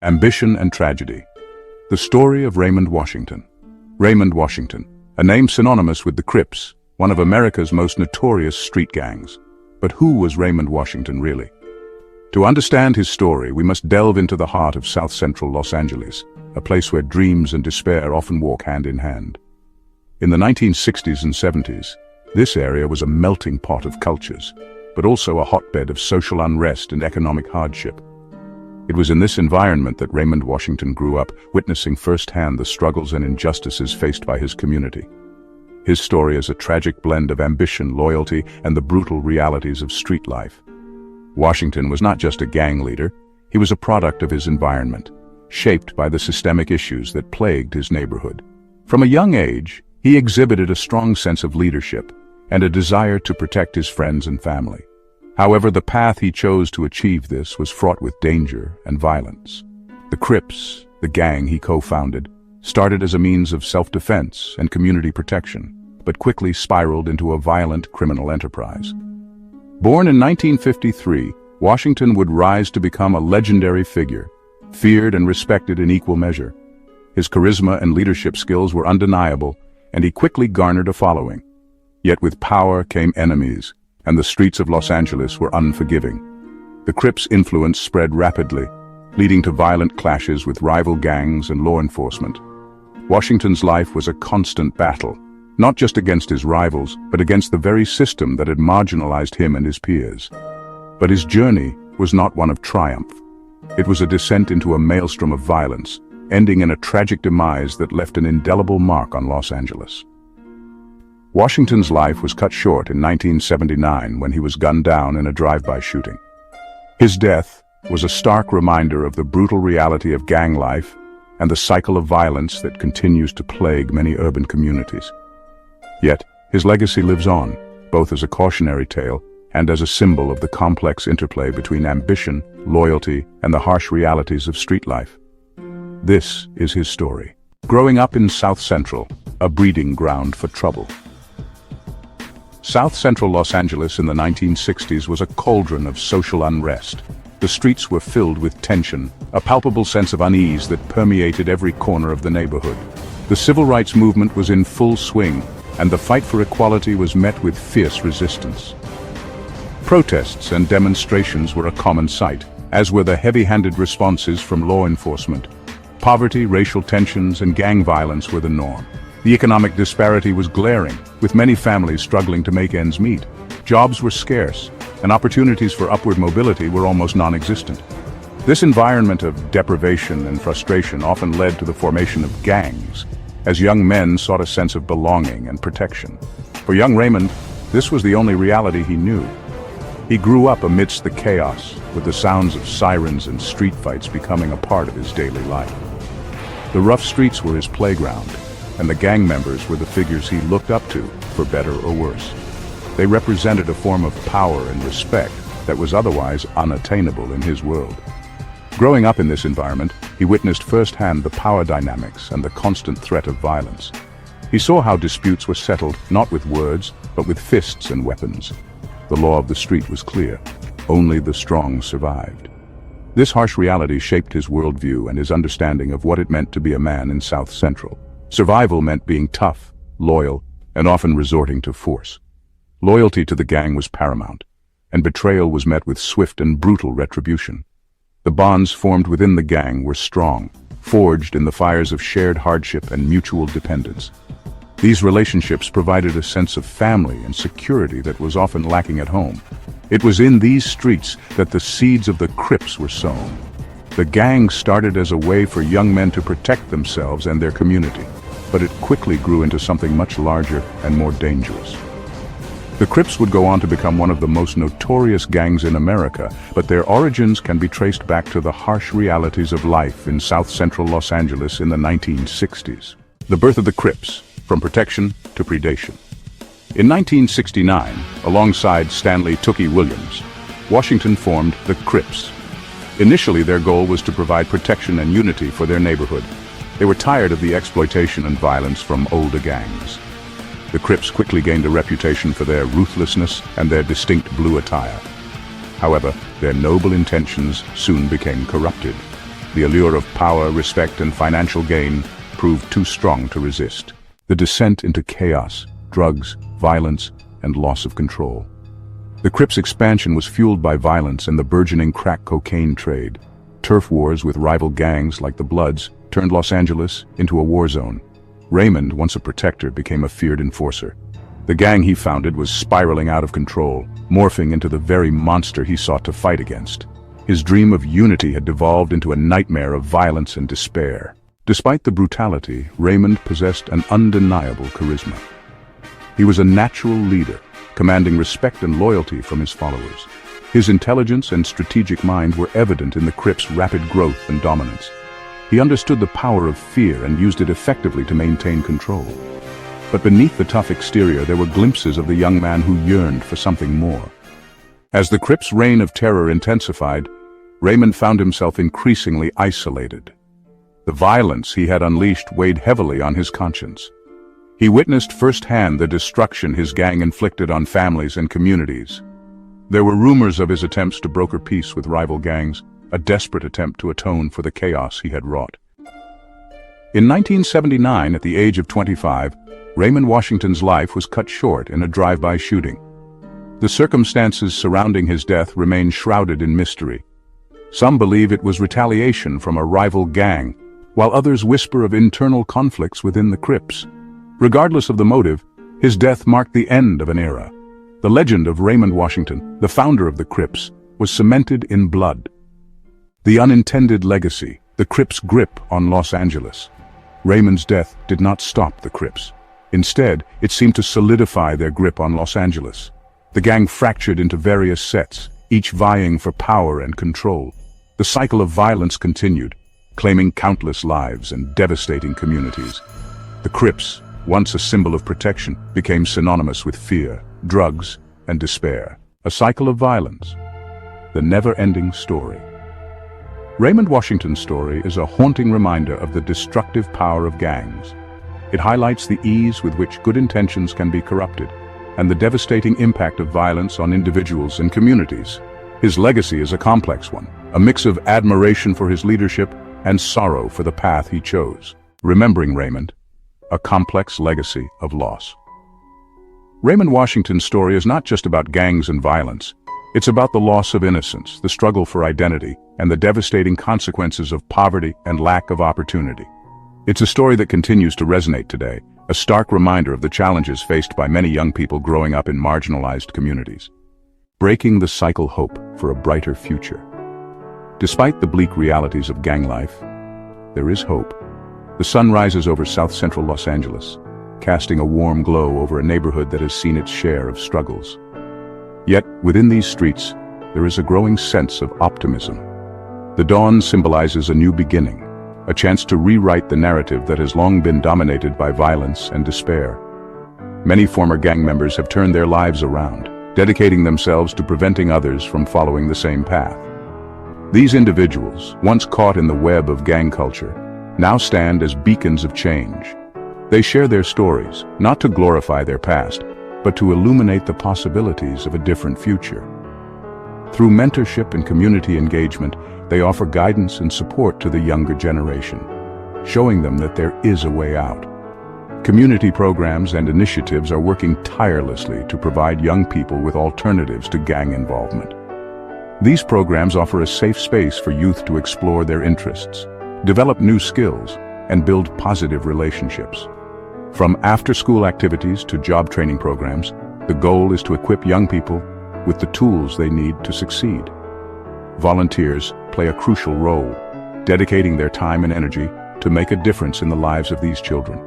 Ambition and Tragedy. The Story of Raymond Washington. Raymond Washington, a name synonymous with the Crips, one of America's most notorious street gangs. But who was Raymond Washington really? To understand his story, we must delve into the heart of South Central Los Angeles, a place where dreams and despair often walk hand in hand. In the 1960s and 70s, this area was a melting pot of cultures, but also a hotbed of social unrest and economic hardship. It was in this environment that Raymond Washington grew up, witnessing firsthand the struggles and injustices faced by his community. His story is a tragic blend of ambition, loyalty, and the brutal realities of street life. Washington was not just a gang leader, he was a product of his environment, shaped by the systemic issues that plagued his neighborhood. From a young age, he exhibited a strong sense of leadership and a desire to protect his friends and family. However, the path he chose to achieve this was fraught with danger and violence. The Crips, the gang he co-founded, started as a means of self-defense and community protection, but quickly spiraled into a violent criminal enterprise. Born in 1953, Washington would rise to become a legendary figure, feared and respected in equal measure. His charisma and leadership skills were undeniable, and he quickly garnered a following. Yet with power came enemies, and the streets of Los Angeles were unforgiving. The Crips' influence spread rapidly, leading to violent clashes with rival gangs and law enforcement. Washington's life was a constant battle, not just against his rivals, but against the very system that had marginalized him and his peers. But his journey was not one of triumph. It was a descent into a maelstrom of violence, ending in a tragic demise that left an indelible mark on Los Angeles. Washington's life was cut short in 1979 when he was gunned down in a drive-by shooting. His death was a stark reminder of the brutal reality of gang life and the cycle of violence that continues to plague many urban communities. Yet, his legacy lives on, both as a cautionary tale and as a symbol of the complex interplay between ambition, loyalty, and the harsh realities of street life. This is his story. Growing up in South Central, a breeding ground for trouble. South Central Los Angeles in the 1960s was a cauldron of social unrest. The streets were filled with tension, a palpable sense of unease that permeated every corner of the neighborhood. The civil rights movement was in full swing, and the fight for equality was met with fierce resistance. Protests and demonstrations were a common sight, as were the heavy-handed responses from law enforcement. Poverty, racial tensions, and gang violence were the norm. The economic disparity was glaring, with many families struggling to make ends meet. Jobs were scarce, and opportunities for upward mobility were almost non-existent. This environment of deprivation and frustration often led to the formation of gangs, as young men sought a sense of belonging and protection. For young Raymond, this was the only reality he knew. He grew up amidst the chaos, with the sounds of sirens and street fights becoming a part of his daily life. The rough streets were his playground, and the gang members were the figures he looked up to, for better or worse. They represented a form of power and respect that was otherwise unattainable in his world. Growing up in this environment, he witnessed firsthand the power dynamics and the constant threat of violence. He saw how disputes were settled not with words, but with fists and weapons. The law of the street was clear. Only the strong survived. This harsh reality shaped his worldview and his understanding of what it meant to be a man in South Central. Survival meant being tough, loyal, and often resorting to force. Loyalty to the gang was paramount, and betrayal was met with swift and brutal retribution. The bonds formed within the gang were strong, forged in the fires of shared hardship and mutual dependence. These relationships provided a sense of family and security that was often lacking at home. It was in these streets that the seeds of the Crips were sown. The gang started as a way for young men to protect themselves and their community, but it quickly grew into something much larger and more dangerous. The Crips would go on to become one of the most notorious gangs in America, but their origins can be traced back to the harsh realities of life in South Central Los Angeles in the 1960s. The birth of the Crips, from protection to predation. In 1969, alongside Stanley "Tookie" Williams, Washington formed the Crips. Initially, their goal was to provide protection and unity for their neighborhood. They were tired of the exploitation and violence from older gangs. The Crips quickly gained a reputation for their ruthlessness and their distinct blue attire. However, their noble intentions soon became corrupted. The allure of power, respect, and financial gain proved too strong to resist. The descent into chaos, drugs, violence, and loss of control. The Crips' expansion was fueled by violence and the burgeoning crack cocaine trade. Turf wars with rival gangs like the Bloods turned Los Angeles into a war zone. Raymond, once a protector, became a feared enforcer. The gang he founded was spiraling out of control, morphing into the very monster he sought to fight against. His dream of unity had devolved into a nightmare of violence and despair. Despite the brutality, Raymond possessed an undeniable charisma. He was a natural leader, commanding respect and loyalty from his followers. His intelligence and strategic mind were evident in the Crips' rapid growth and dominance. He understood the power of fear and used it effectively to maintain control. But beneath the tough exterior, there were glimpses of the young man who yearned for something more. As the Crips' reign of terror intensified, Raymond found himself increasingly isolated. The violence he had unleashed weighed heavily on his conscience. He witnessed firsthand the destruction his gang inflicted on families and communities. There were rumors of his attempts to broker peace with rival gangs, a desperate attempt to atone for the chaos he had wrought. In 1979, at the age of 25, Raymond Washington's life was cut short in a drive-by shooting. The circumstances surrounding his death remain shrouded in mystery. Some believe it was retaliation from a rival gang, while others whisper of internal conflicts within the Crips. Regardless of the motive, his death marked the end of an era. The legend of Raymond Washington, the founder of the Crips, was cemented in blood. The unintended legacy, the Crips' grip on Los Angeles. Raymond's death did not stop the Crips. Instead, it seemed to solidify their grip on Los Angeles. The gang fractured into various sets, each vying for power and control. The cycle of violence continued, claiming countless lives and devastating communities. The Crips, once a symbol of protection, became synonymous with fear, drugs, and despair. A cycle of violence. The never-ending story. Raymond Washington's story is a haunting reminder of the destructive power of gangs. It highlights the ease with which good intentions can be corrupted, and the devastating impact of violence on individuals and communities. His legacy is a complex one, a mix of admiration for his leadership and sorrow for the path he chose. Remembering Raymond, a complex legacy of loss. Raymond Washington's story is not just about gangs and violence. It's about the loss of innocence, the struggle for identity, and the devastating consequences of poverty and lack of opportunity. It's a story that continues to resonate today, a stark reminder of the challenges faced by many young people growing up in marginalized communities. Breaking the cycle, hope for a brighter future. Despite the bleak realities of gang life, there is hope. The sun rises over south-central Los Angeles, casting a warm glow over a neighborhood that has seen its share of struggles. Yet, within these streets, there is a growing sense of optimism. The dawn symbolizes a new beginning, a chance to rewrite the narrative that has long been dominated by violence and despair. Many former gang members have turned their lives around, dedicating themselves to preventing others from following the same path. These individuals, once caught in the web of gang culture, now stand as beacons of change. They share their stories, not to glorify their past, but to illuminate the possibilities of a different future. Through mentorship and community engagement, they offer guidance and support to the younger generation, showing them that there is a way out. Community programs and initiatives are working tirelessly to provide young people with alternatives to gang involvement. These programs offer a safe space for youth to explore their interests, develop new skills, and build positive relationships. From after-school activities to job training programs, the goal is to equip young people with the tools they need to succeed. Volunteers play a crucial role, dedicating their time and energy to make a difference in the lives of these children.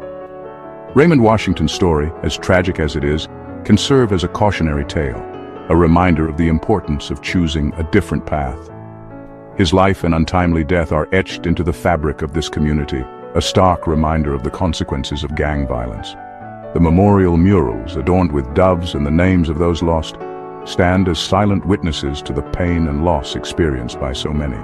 Raymond Washington's story, as tragic as it is, can serve as a cautionary tale, a reminder of the importance of choosing a different path. His life and untimely death are etched into the fabric of this community, a stark reminder of the consequences of gang violence. The memorial murals, adorned with doves and the names of those lost, stand as silent witnesses to the pain and loss experienced by so many.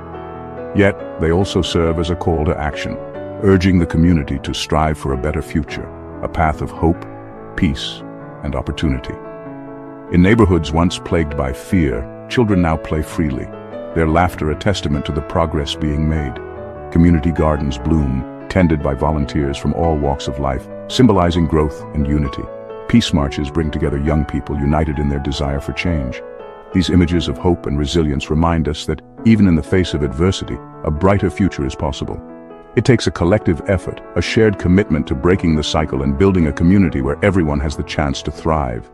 Yet, they also serve as a call to action, urging the community to strive for a better future, a path of hope, peace, and opportunity. In neighborhoods once plagued by fear, children now play freely, their laughter a testament to the progress being made. Community gardens bloom, tended by volunteers from all walks of life, symbolizing growth and unity. Peace marches bring together young people united in their desire for change. These images of hope and resilience remind us that, even in the face of adversity, a brighter future is possible. It takes a collective effort, a shared commitment to breaking the cycle and building a community where everyone has the chance to thrive.